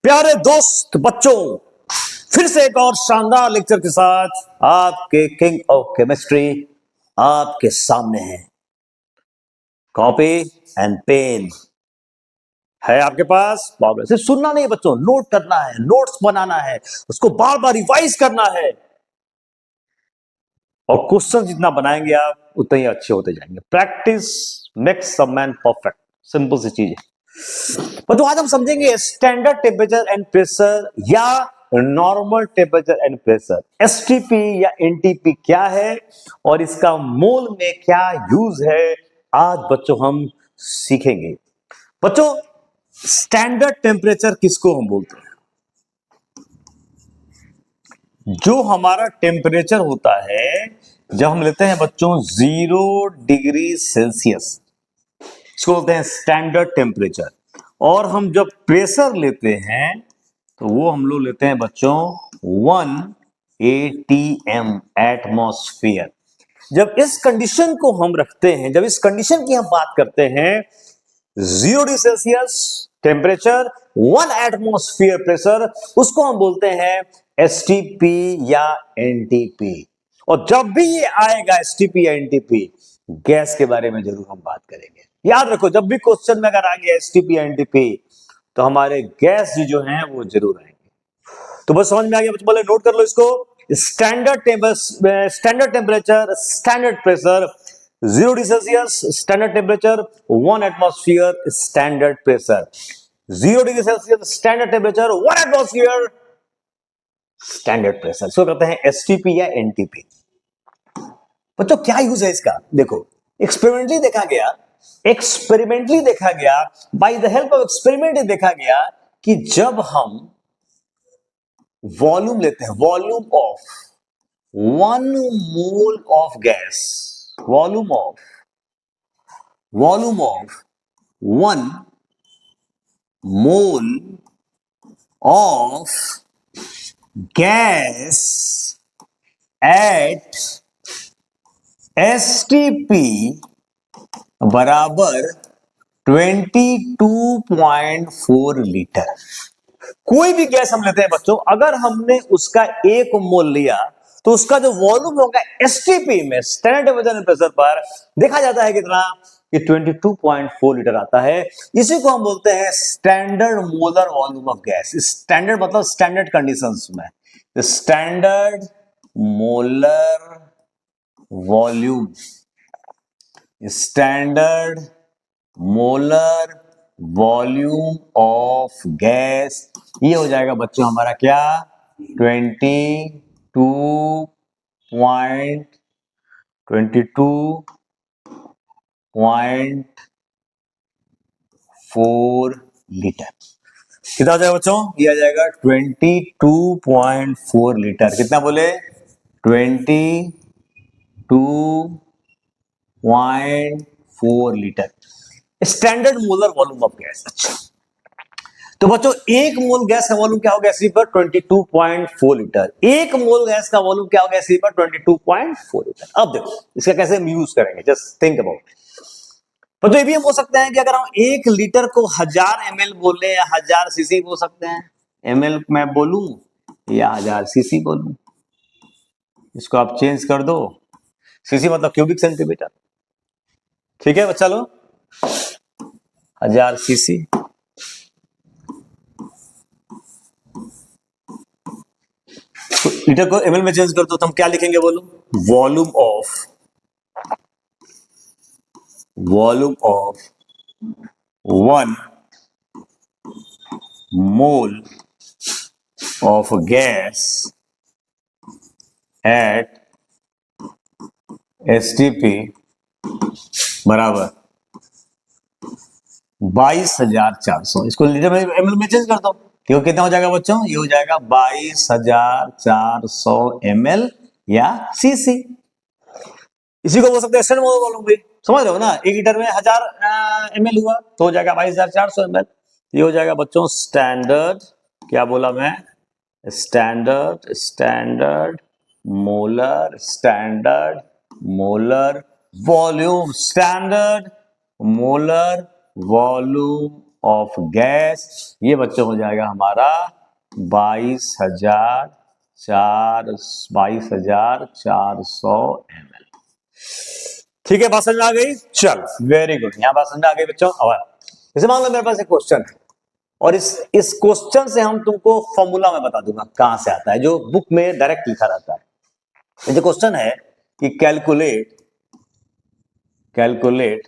प्यारे दोस्त बच्चों, फिर से एक और शानदार लेक्चर के साथ आपके किंग ऑफ केमिस्ट्री आपके सामने है। कॉपी एंड पेन है आपके पास? प्रॉब्लम सिर्फ सुनना नहीं बच्चों, नोट करना है, नोट्स बनाना है, उसको बार बार रिवाइज करना है और क्वेश्चन जितना बनाएंगे आप उतने ही अच्छे होते जाएंगे। Practice makes a man perfect, simple सी चीज है। तो आज हम समझेंगे स्टैंडर्ड टेम्परेचर एंड प्रेशर या normal temperature and pressure, STP या एनटीपी क्या है और इसका मोल में क्या यूज है, आज बच्चों हम सीखेंगे। बच्चों, स्टैंडर्ड टेम्परेचर किसको हम बोलते हैं? जो हमारा टेम्परेचर होता है जब हम लेते हैं बच्चों 0 डिग्री सेल्सियस, इसको बोलते हैं स्टैंडर्ड टेम्परेचर। और हम जब प्रेशर लेते हैं तो वो हम लोग लेते हैं बच्चों 1 atm एटमॉस्फेयर। जब इस कंडीशन को हम रखते हैं, जब इस कंडीशन की हम बात करते हैं 0 degree Celsius temperature 1 atmosphere pressure, उसको हम बोलते हैं एसटीपी या एनटीपी। और जब भी ये आएगा एसटीपी या एनटीपी, गैस के बारे में जरूर हम बात करेंगे। याद रखो, जब भी क्वेश्चन में अगर आ गया एसटीपी या एनटीपी तो हमारे गैस जो हैं वो जरूर आएंगे। तो बस समझ में आ गया बच्चों, बोले नोट कर लो इसको। Standard temperature, standard pressure 0 degree Celsius standard temperature, 1 atmosphere standard pressure. 0 degree Celsius standard temperature, 1 atmosphere standard pressure, इसको कहते हैं एसटीपी या एनटीपी। बच्चों क्या यूज है इसका? देखो, एक्सपेरिमेंटली देखा गया, by the help of experiment देखा गया कि जब हम वॉल्यूम लेते हैं, volume of 1 mole of gas, volume of 1 mole of gas at STP बराबर 22.4 लीटर। कोई भी गैस हम लेते हैं बच्चों, अगर हमने उसका 1 मोल लिया तो उसका जो वॉल्यूम होगा एसटीपी में, स्टैंडर्ड टेम्परेचर एंड प्रेशर पर, देखा जाता है कितना, कि 22.4 लीटर आता है। इसी को हम बोलते हैं standard molar volume of gas. Standard मतलब स्टैंडर्ड कंडीशंस में, standard molar volume, standard molar volume of gas, ये हो जाएगा बच्चों हमारा क्या, 22.4 लीटर। कितना हो जाएगा बच्चों? ये आ जाएगा 22.4 लीटर। कितना बोले? 22.4 litre standard molar volume of gas. अच्छा, तो बच्चों 1 मोल गैस का वॉल्यूम क्या होगा एसटी पर? 22.4 लीटर। 1 मोल गैस का वॉल्यूम क्या होगा एसटी पर? 22.4 लीटर। अब देखो इसका कैसे हम यूज करेंगे, जस्ट थिंक अबाउट। तो ये भी हम बोल सकते हैं कि अगर हम 1 लीटर को 1000 ml बोले या 1000 सीसी बोल सकते हैं। ml मैं बोलूं या 1000 सीसी बोलूं, इसको आप चेंज कर दो। सीसी मतलब क्यूबिक सेंटीमीटर। ठीक है बच्चा लोग, 1000 सीसी। तो लीटर को एमएल में चेंज कर दो तो हम क्या लिखेंगे बोलो? Volume of 1 mole of gas at STP बराबर 22,400। इसको लीटर में एमएल में चेंज कर दो, क्यों कितना हो जाएगा बच्चों? ये हो जाएगा 22,400 ml या सीसी। इसी को बोल सकते हैं स्टैंडर्ड मोलर वॉल्यूम भी। समझ रहे हो ना? 1 लीटर में 1000 ml हुआ तो हो जाएगा 22,400 ml। ये हो जाएगा बच्चों स्टैंडर्ड, क्या बोला मैं? Standard molar volume, standard molar volume of gas, ये बच्चों हो जाएगा हमारा 22,400 ml। ठीक है, बात समझ में आ गई? चल वेरी गुड, यहां बात समझ में आ गई बच्चों। अब जैसे मान लो मेरे पास एक क्वेश्चन है और इस क्वेश्चन से हम तुमको फॉर्मूला में बता दूंगा कहां से आता है, जो बुक में डायरेक्ट लिखा रहता है। जो क्वेश्चन है कि calculate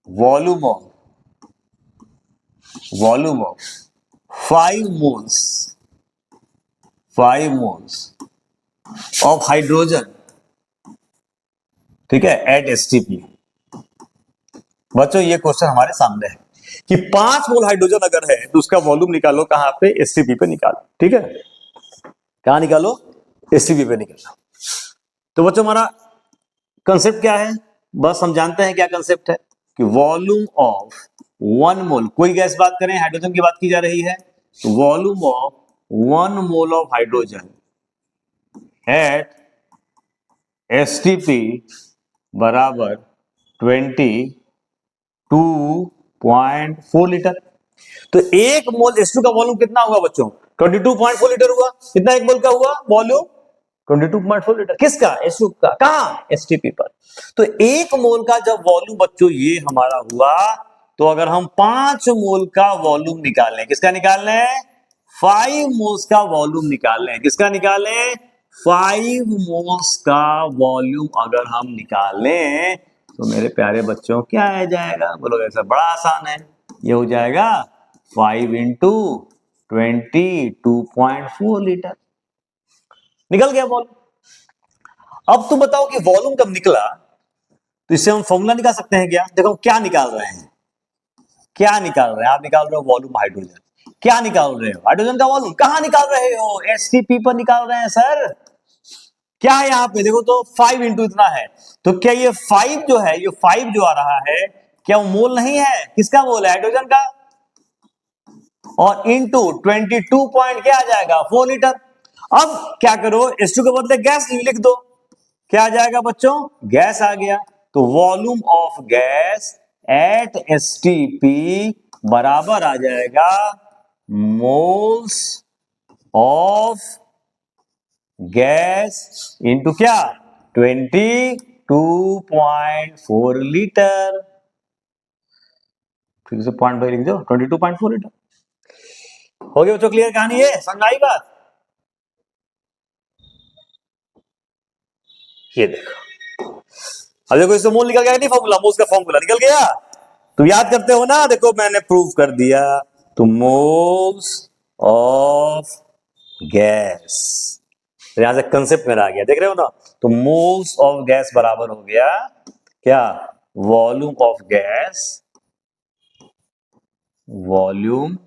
volume of 5 moles of hydrogen, ठीक है, एट एसटीपी। बच्चों ये क्वेश्चन हमारे सामने है कि 5 मोल हाइड्रोजन अगर है तो उसका वॉल्यूम निकालो, कहां पे? एसटीपी पे निकालो। ठीक है, कहां निकालो? एसटीपी पे निकालो। तो बच्चों हमारा कंसेप्ट क्या है? बस हम जानते हैं क्या कंसेप्ट है कि वॉल्यूम ऑफ 1 मोल, कोई गैस बात करें, हाइड्रोजन की बात की जा रही है, तो volume of 1 mole of hydrogen at STP बराबर 22.4 लीटर। तो एक मोल H2 का वॉल्यूम कितना हुआ बच्चों? 22.4 लीटर हुआ। कितना एक मोल का हुआ वॉल्यूम? 22.4 लीटर। किसका? H2 का। कहां? एसटीपी पर। तो एक मोल का जब वॉल्यूम बच्चों ये हमारा हुआ, तो अगर हम 5 मोल का वॉल्यूम निकालें, किसका निकालें? 5 मोल्स का वॉल्यूम निकालें। किसका निकालें? 5 मोल्स का वॉल्यूम अगर हम निकालें तो मेरे प्यारे बच्चों क्या आ जाएगा? बोलो, ऐसा बड़ा आसान है, ये हो जाएगा 5 इंटू 22.4 लीटर। निकल गया वॉल्यूम। अब तुम बताओ कि वॉल्यूम कब निकला, तो इससे हम फॉर्मूला निकाल सकते हैं क्या? देखो क्या निकाल रहे हैं, क्या निकाल रहे हैं आप? निकाल रहे हो वॉल्यूम हाइड्रोजन। क्या निकाल रहे हो? हाइड्रोजन का वॉल्यूम। कहां निकाल रहे हो? एसटीपी पर निकाल रहे हैं सर। क्या है यहां पे? देखो तो 5 इंटू इतना है, तो क्या ये 5 जो है, ये 5 जो आ रहा है, क्या वो मोल नहीं है? किसका मोल है? हाइड्रोजन का। और इंटू 22 पॉइंट क्या आ जाएगा? 4 लीटर। अब क्या करो, H2 के बदले गैस लिख दो। क्या आ जाएगा बच्चों? गैस आ गया। तो volume of gas at STP बराबर आ जाएगा मोल्स ऑफ गैस इंटू क्या? 22.4 लीटर। फिर से पॉइंट लिख दो, 22.4 लीटर। हो गया बच्चों क्लियर कहानी? है समझ आई बात? ये देखो, अब देखो इससे मोल निकल गया नहीं? फॉर्मूला, मोल्स का फॉर्मूला निकल गया। तो याद करते हो ना? देखो मैंने प्रूव कर दिया। तो मोल्स ऑफ गैस, तो यहां से कंसेप्ट मेरा आ गया, देख रहे हो ना? तो मोल्स ऑफ गैस बराबर हो गया क्या? Volume of gas, volume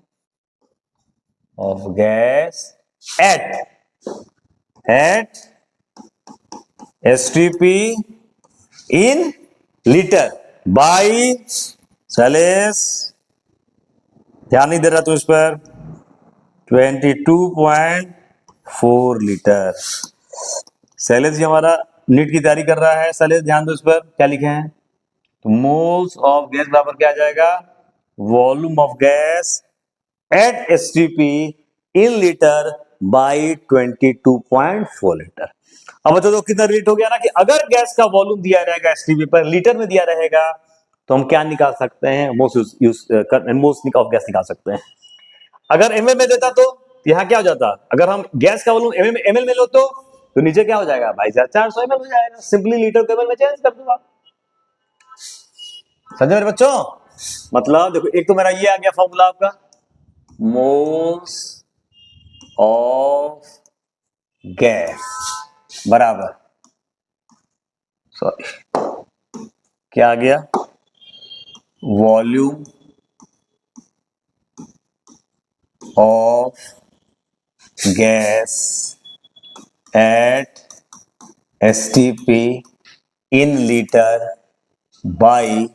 of gas at STP in litre by सेलेस, ध्यान नहीं दे रहा तू इस पर, 22.4 लीटर। शैलेश जी हमारा नीट की तैयारी कर रहा है। शैलेश ध्यान दो इस पर, क्या लिखे हैं? तो मोल्स ऑफ गैस बराबर क्या आ जाएगा? Volume of gas at STP in litre by 22.4 litre. अब बता दो कितना रिलेट हो गया ना, कि अगर गैस का वॉल्यूम दिया रहेगा एसटीपी पर, लीटर में दिया रहेगा, तो हम क्या निकाल सकते हैं? मोल्स ऑफ गैस निकाल सकते हैं। अगर एमएल में देता तो यहां क्या हो जाता? अगर हम गैस का वॉल्यूम एमएल में लो तो नीचे क्या हो जाएगा भाई? 400 ml हो जाएगा। सिंपली लीटर को एमएल में चेंज कर दूंगा। समझे मेरे बच्चों? मतलब देखो, एक तो मेरा ये आ गया फॉर्मूला आपका, मोल्स ऑफ गैस बराबर, सॉरी क्या आ गया? Volume of gas at STP in litre by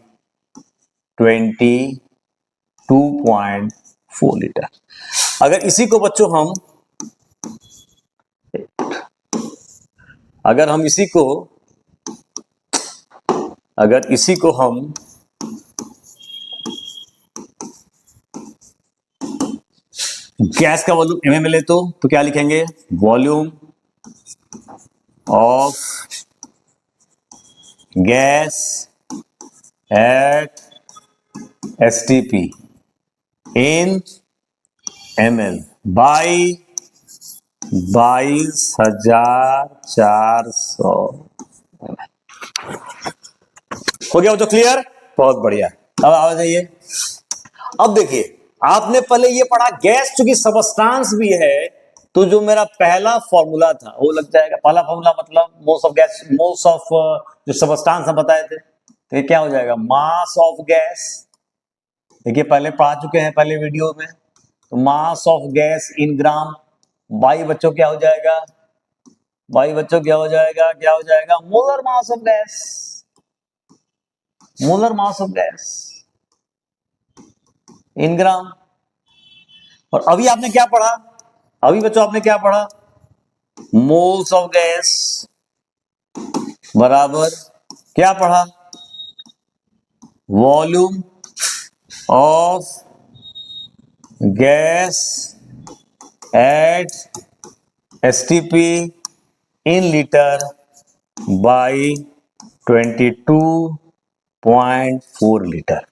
22.4 litre. अगर इसी को बच्चों हम अगर इसी को हम गैस का वॉल्यूम एमए में ले तो क्या लिखेंगे, volume of gas at STP in ML by 22,400। हो गया वो तो क्लियर, बहुत बढ़िया। अब आ जाइए, अब देखिए आपने पहले ये पढ़ा गैस चूंकि सबस्टांस भी है, तो जो मेरा पहला फॉर्मूला था वो लग जाएगा, पहला फॉर्मूला मतलब moles of gas, moles of जो सबस्टांस हम बताए थे, तो ये क्या हो जाएगा, मास ऑफ गैस। देखिए पहले पढ़ा चुके हैं पहले वीडियो में, तो mass of gas in gram by बच्चों क्या हो जाएगा, बाई बच्चों क्या हो जाएगा, क्या हो जाएगा, molar mass of gas, molar mass of gas in gram. और अभी आपने क्या पढ़ा, अभी बच्चों आपने क्या पढ़ा, मोल्स ऑफ गैस बराबर क्या पढ़ा, volume of gas at STP in litre by 22.4 litre.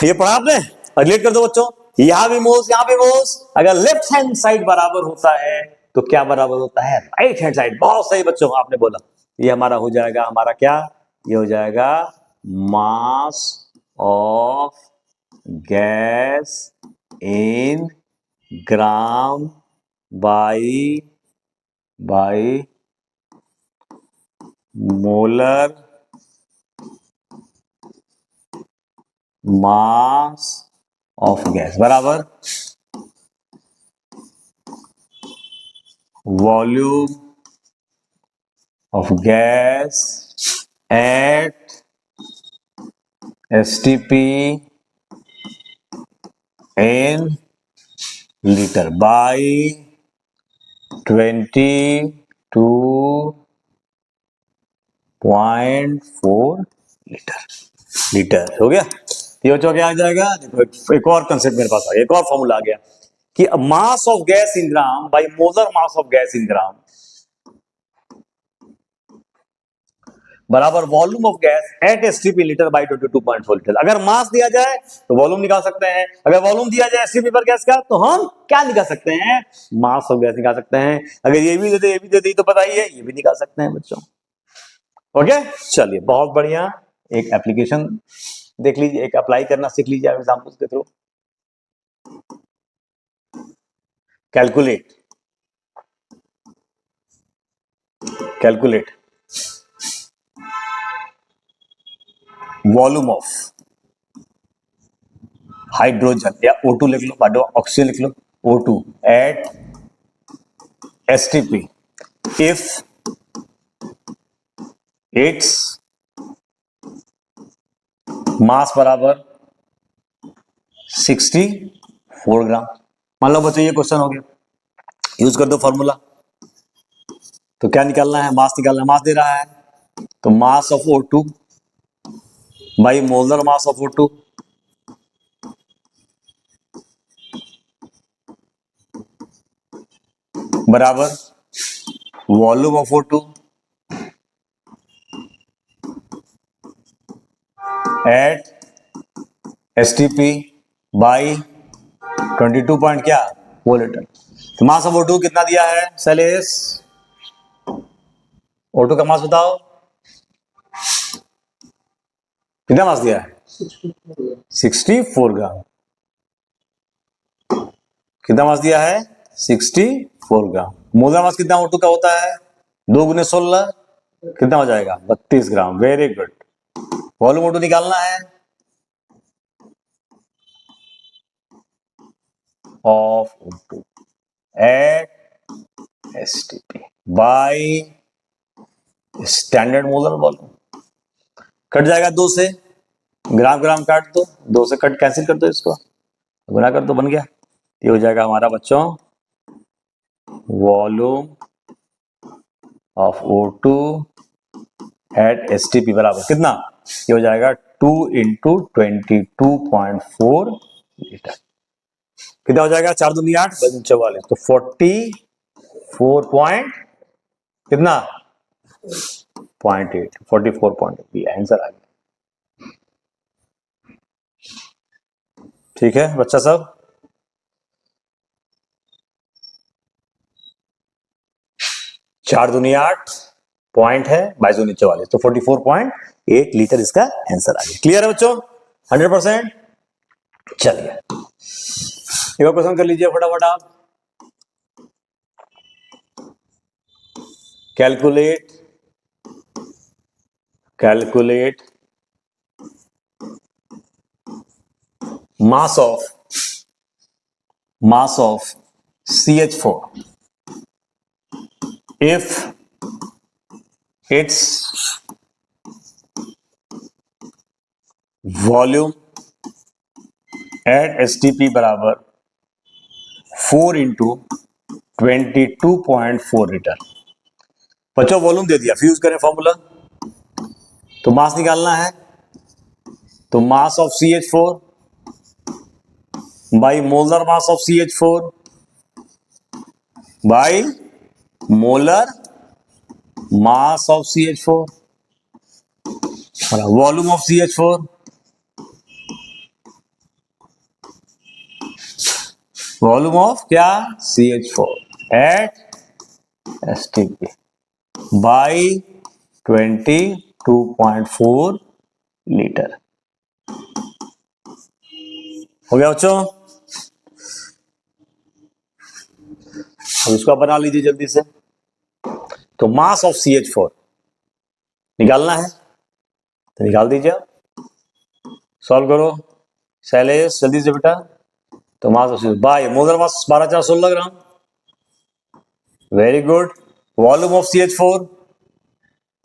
ये पढ़ा आपने, रिलेट कर दो बच्चों, यहां भी मोल्स यहां भी मोल्स, अगर लेफ्ट हैंड साइड बराबर होता है तो क्या बराबर होता है, राइट हैंड साइड। बहुत सही बच्चों आपने बोला, ये हमारा हो जाएगा, हमारा क्या, ये हो जाएगा mass of gas in gram by molar mass of gas बराबर volume of gas at STP in litre by 22.4 litre हो गया। ये बच्चों क्या आ जाएगा, देखो एक और कंसेप्ट मेरे पास आ गया, एक और फॉर्मूला आ गया कि mass of gas in gram by molar mass of gas in gram बराबर volume of gas at STP litre by 22.4 litre. अगर मास दिया जाए तो वॉल्यूम निकाल सकते हैं, अगर वॉल्यूम दिया जाए एसटीपी पर गैस का तो हम क्या निकाल सकते हैं, मास ऑफ गैस निकाल सकते हैं। अगर ये भी दे दे ये भी दे दी तो बताइए, ये भी निकाल सकते हैं बच्चों। ओके चलिए बहुत बढ़िया, एक एप्लीकेशन देख लीजिए, एक अप्लाई करना सीख लीजिए एग्जांपल्स के through. Calculate calculate volume of hydrogen या O2 लिख लो, बाडो ऑक्सीजन लिख लो, O2 at STP if it's mass बराबर 64 ग्राम। मान लो बच्चों ये क्वेश्चन हो गया, यूज कर दो फॉर्मूला, तो क्या निकालना है, मास निकालना है, मास दे रहा है तो mass of O2 by molar mass of O2 बराबर volume of O2 at STP by 22 point क्या 4 लीटर। तो मास ऑफ O2 कितना दिया है सैलेस, O2 का मास बताओ कितना मास दिया है, 64 ग्राम। कितना मास दिया है, 64 ग्राम। मोलर मास कितना O2 का होता है, 2 गुने 16 कितना हो जाएगा 32 ग्राम। Very good. वॉल्यूम O2 निकालना है of O2 at STP by standard molar volume. Cut जाएगा 2 से, ग्राम ग्राम काट दो, 2 से कट कैंसिल कर दो, इसको गुना कर दो, बन गया। ये हो जाएगा हमारा बच्चों volume of O2 at STP बराबर कितना, ये हो जाएगा 2 × 22.4 लीटर। कितना हो जाएगा, 4 दूनी 8, 44, तो 44 पॉइंट कितना, 0.8, 44.8 ये आंसर आ गया। ठीक है बच्चा सब, चार दूनी 8 पॉइंट है, 22 दूनी 44, तो 44.8 लीटर इसका आंसर आ गया। क्लियर है बच्चों, 100%। चलिए एक और क्वेश्चन कर लीजिए फटाफट आप। Calculate calculate mass of CH4 if its volume at STP बराबर 4 इंटू 22.4 लीटर। बच्चों वॉल्यूम दे दिया, फ्यूज करें फॉर्मूला, तो मास निकालना है, तो mass of CH4 by molar mass of CH4 by molar mass of CH4, volume of CH4 volume of क्या, CH4 eight STP by 22.4 litre. हो गया बच्चों, अब इसको आप बना लीजिए जल्दी से। तो मास ऑफ CH4 निकालना है, तो निकाल दीजिए आप, सॉल्व करो शैलेश जल्दी से बेटा। तो mass of CH4 bye molar mass 12,416 gram, very good. Volume of CH4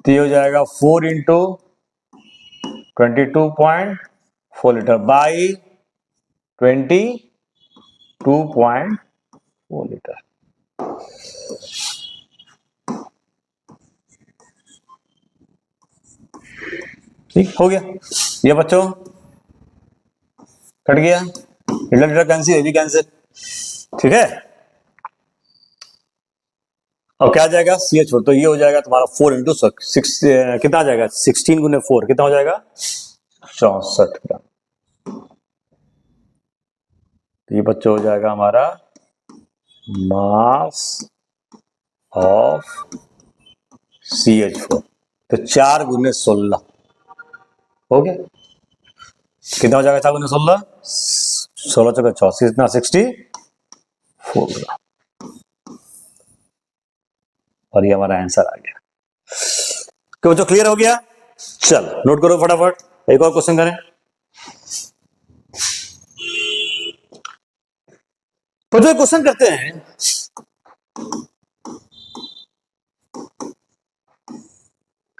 तो ये हो जाएगा 4 इंटू 22.4 लीटर बाई 22.4 लीटर। ठीक हो गया ये बच्चों, कट गया, लीटर लीटर कैंसिल, ये भी कैंसिल। ठीक है, अब क्या आ जाएगा CH4, तो ये हो जाएगा तुम्हारा 4 इंटू 6, कितना आ जाएगा 16 गुने 4 कितना हो जाएगा 64 ग्राम। तो ये बच्चों हो जाएगा हमारा मास ऑफ CH4, तो 4 गुने 16 हो गया, कितना हो जाएगा 4 गुने 16, 16 चौके 84, इतना 64 ग्राम, और ये हमारा आंसर आ गया। क्यों बच्चों क्लियर हो गया, चल नोट करो फटाफट, एक और क्वेश्चन करें। तो जो क्वेश्चन करते हैं,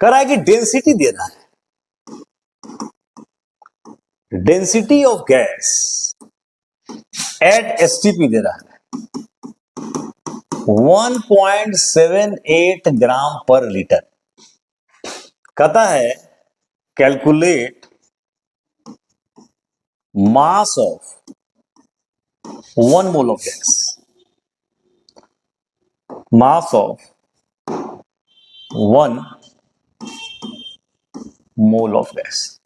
कह रहा है कि डेंसिटी देना है, density of gas at STP दे रहा है 1.78 ग्राम पर लीटर। कहता है calculate mass of 1 mole of gas, mass of 1 mole of gas.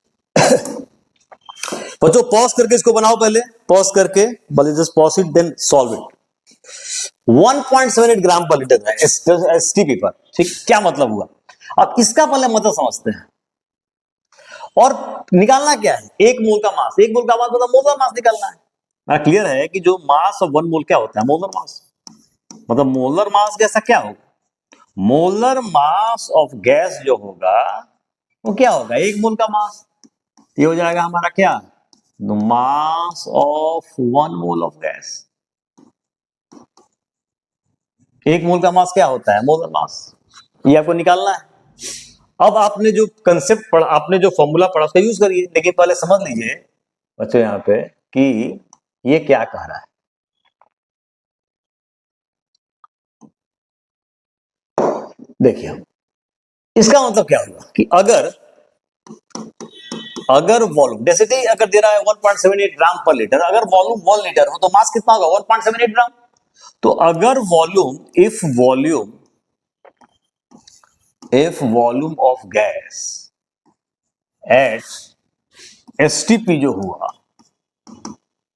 बच्चों पॉज करके इसको बनाओ, पहले पॉज करके, just pause it then solve it. 1.78 gram पर लीटर है STP पर, ठीक, क्या मतलब हुआ, अब इसका पहले मतलब समझते हैं। और निकालना क्या है, एक मोल का मास, एक मोल का मास मतलब मोलर मास निकालना है। मैं क्लियर है कि जो मास ऑफ 1 मोल क्या होता है, मोलर मास, मतलब मोलर मास जैसा क्या होगा, मोलर मास ऑफ गैस जो होगा वो क्या होगा, एक मोल का मास, ये हो जाएगा हमारा क्या, मास ऑफ 1 मोल ऑफ गैस। एक मोल का मास क्या होता है, मोलर मास, ये आपको निकालना है। अब आपने जो कंसेप्ट पढ़ा, आपने जो फॉर्मूला पढ़ा उसका यूज करिए, लेकिन पहले समझ लीजिए बच्चों यहां पे कि ये क्या कह रहा है। देखिए इसका मतलब क्या होगा कि अगर अगर वॉल्यूम डेंसिटी अगर दे रहा है 1.78 ग्राम पर लीटर, अगर वॉल्यूम 1 लीटर हो तो मास कितना होगा 1.78 ग्राम। तो अगर volume if volume of gas at STP जो हुआ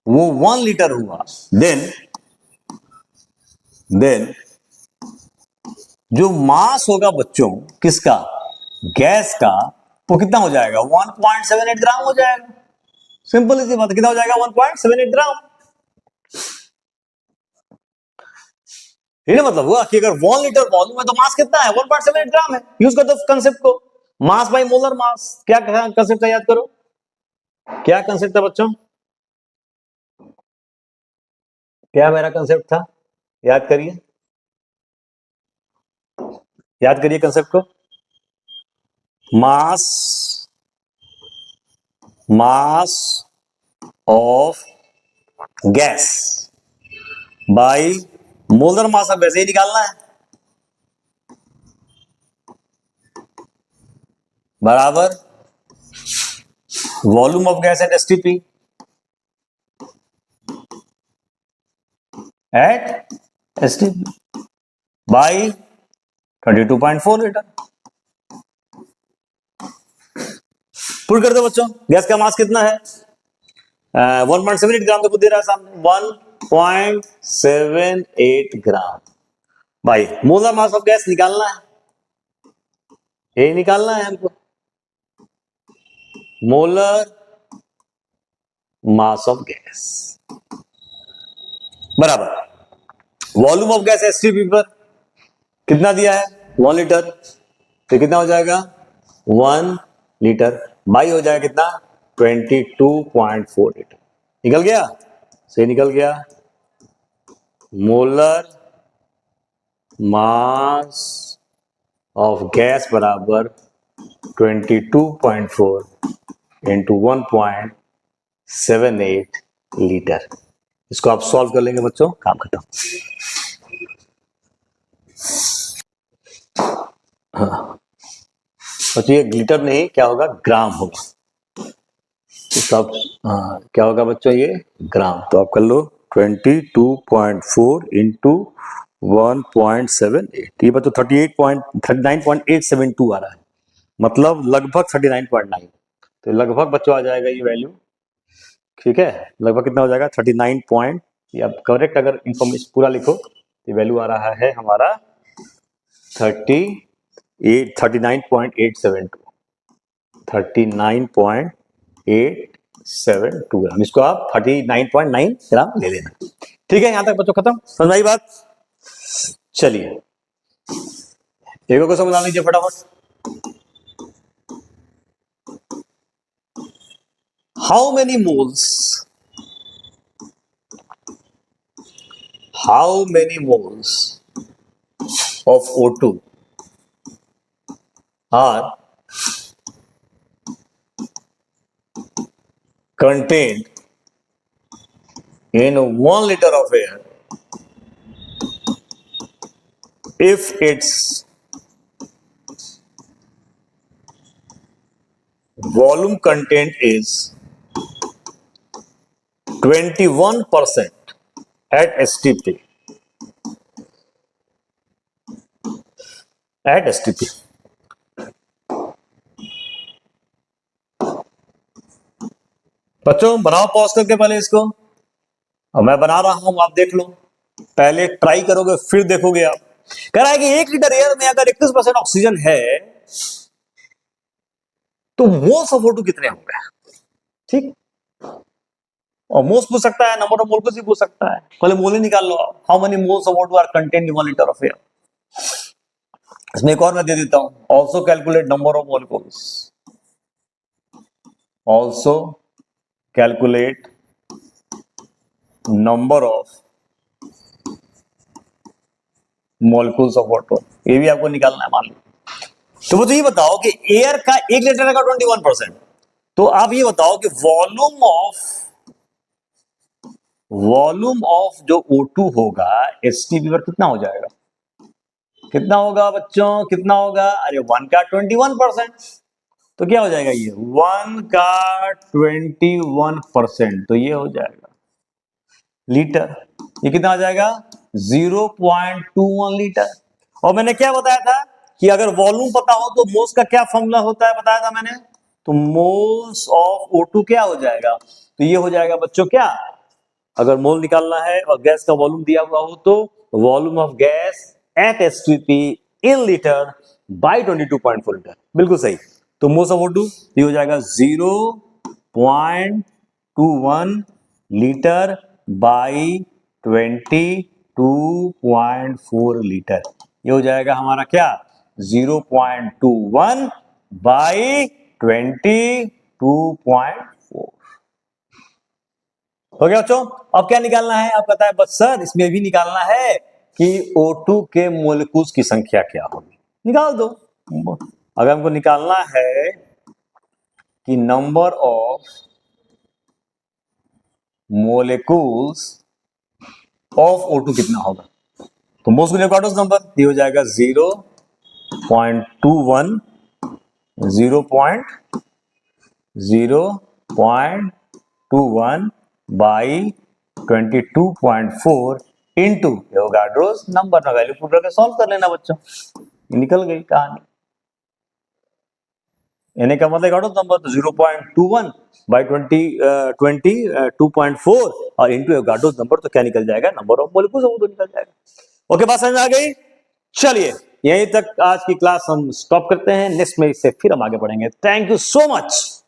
वो 1 लीटर हुआ, देन जो मास होगा बच्चों किसका, गैस का, वो कितना हो जाएगा 1.78 ग्राम हो जाएगा। सिंपल सी बात, कितना हो जाएगा 1.78 ग्राम। ये मतलब हुआ कि अगर 1 लीटर वॉल्यूम है तो मास कितना है 1.78 ग्राम है। यूज कर दो कंसेप्ट को, मास बाय मोलर मास। क्या कंसेप्ट था याद करो, क्या कंसेप्ट था बच्चों, क्या मेरा कंसेप्ट था, याद करिए, याद करिए कंसेप्ट को। Mass of gas by molar mass of gas, ये निकालना है, बराबर volume of gas at STP by 22.4 litre. Put कर दो बच्चों, गैस का मास कितना है 1.78 ग्राम, तो दे रहा है सामने 1.78 ग्राम। भाई मोलर मास ऑफ गैस निकालना है, यही निकालना है हमको, मोलर मास ऑफ गैस बराबर वॉल्यूम ऑफ गैस एसटीपी पर कितना दिया है 1 लीटर, तो कितना हो जाएगा 1 लीटर बाई हो जाएगा कितना 22.4 लीटर। निकल गया, सही निकल गया। मोलर मास ऑफ गैस बराबर 22.4 इंटू 1.78 लीटर। इसको आप सॉल्व कर लेंगे बच्चों, काम खत्म। हाँ बच्चों ये लीटर नहीं क्या होगा, ग्राम होगा। तो आप क्या होगा बच्चों ये ग्राम, तो आप कर लो 22.4 इंटू 1.78, ये बच्चों 39.872 आ रहा है, मतलब लगभग 39.9। तो लगभग बच्चों आ जाएगा ये वैल्यू, ठीक है, लगभग कितना हो जाएगा 39 पॉइंट, या करेक्ट अगर इंफॉर्मेशन पूरा लिखो तो वैल्यू आ रहा है हमारा 39.872 ग्राम। इसको आप 39.9 ग्राम ले लेना, ठीक है। यहां तक बच्चों खत्म, समझ आई बात। चलिए एक को समझा लीजिए फटाफट। How many moles of O2 are contained in 1 liter of air if its volume content is 21% at STP. बच्चों बनाओ पॉज करके पहले इसको, और मैं बना रहा हूं आप देख लो, पहले ट्राई करोगे फिर देखोगे आप। कह रहा है कि 1 लीटर एयर में अगर 21% ऑक्सीजन है तो मोल्स ऑफ O2 कितने होंगे, ठीक। और मोल्स पूछ सकता है, नंबर ऑफ मोल्स भी पूछ सकता है, पहले मोल ही निकाल लो। How many moles of O2 are contained in 1 litre of air. इसमें एक और मैं दे देता हूं, also calculate number of molecules, also calculate number of molecules of water, ये भी आपको निकालना है मान लो। तो वो तो ये बताओ कि एयर का 1 लीटर का 21%, तो आप ये बताओ कि वॉल्यूम ऑफ जो O2 होगा एसटीपी पर कितना हो जाएगा, कितना होगा बच्चों, कितना होगा, अरे 1 का 21%, तो क्या हो जाएगा ये 1 का 21%, तो ये हो जाएगा लीटर। ये कितना आ जाएगा 0.21 लीटर। और मैंने क्या बताया था कि अगर वॉल्यूम पता हो तो मोल्स का क्या फॉर्मूला होता है, बताया था मैंने। तो मोल्स ऑफ O2 क्या हो जाएगा, तो ये हो जाएगा बच्चों क्या, अगर मोल निकालना है और गैस का वॉल्यूम दिया हुआ हो तो volume of gas at STP in litre by 22.4 litre, बिल्कुल सही। तो मोल्स ऑफ O2 ये हो जाएगा 0.21 लीटर बाई 22.4 लीटर। ये हो जाएगा हमारा क्या 0.21 बाई 22.4। हो गया बच्चों। अब क्या निकालना है, अब पता है बस सर इसमें भी निकालना है कि O2 के मोलिक्यूल्स की संख्या क्या होगी, निकाल दो। अगर हमको निकालना है कि number of molecules of O2 कितना होगा, तो मोस्ट न्यूक्लियोटाइड नंबर ये हो जाएगा 0.21 0.21 बाई 22.4 इंटू एवोगाड्रोस नंबर का वैल्यू पुट करके सॉल्व कर लेना बच्चों, निकल गई कहानी। यानी का मतलब एवोगाड्रोस नंबर तो 0.21 बाई 22.4 और इंटू एवोगाड्रोस नंबर तो क्या निकल जाएगा, नंबर ऑफ मॉलिक्यूल्स वो तो निकल जाएगा। ओके, बात समझ में आ गई। चलिए यहीं तक आज की क्लास हम स्टॉप करते हैं, नेक्स्ट में इससे फिर हम आगे बढ़ेंगे। Thank you so much.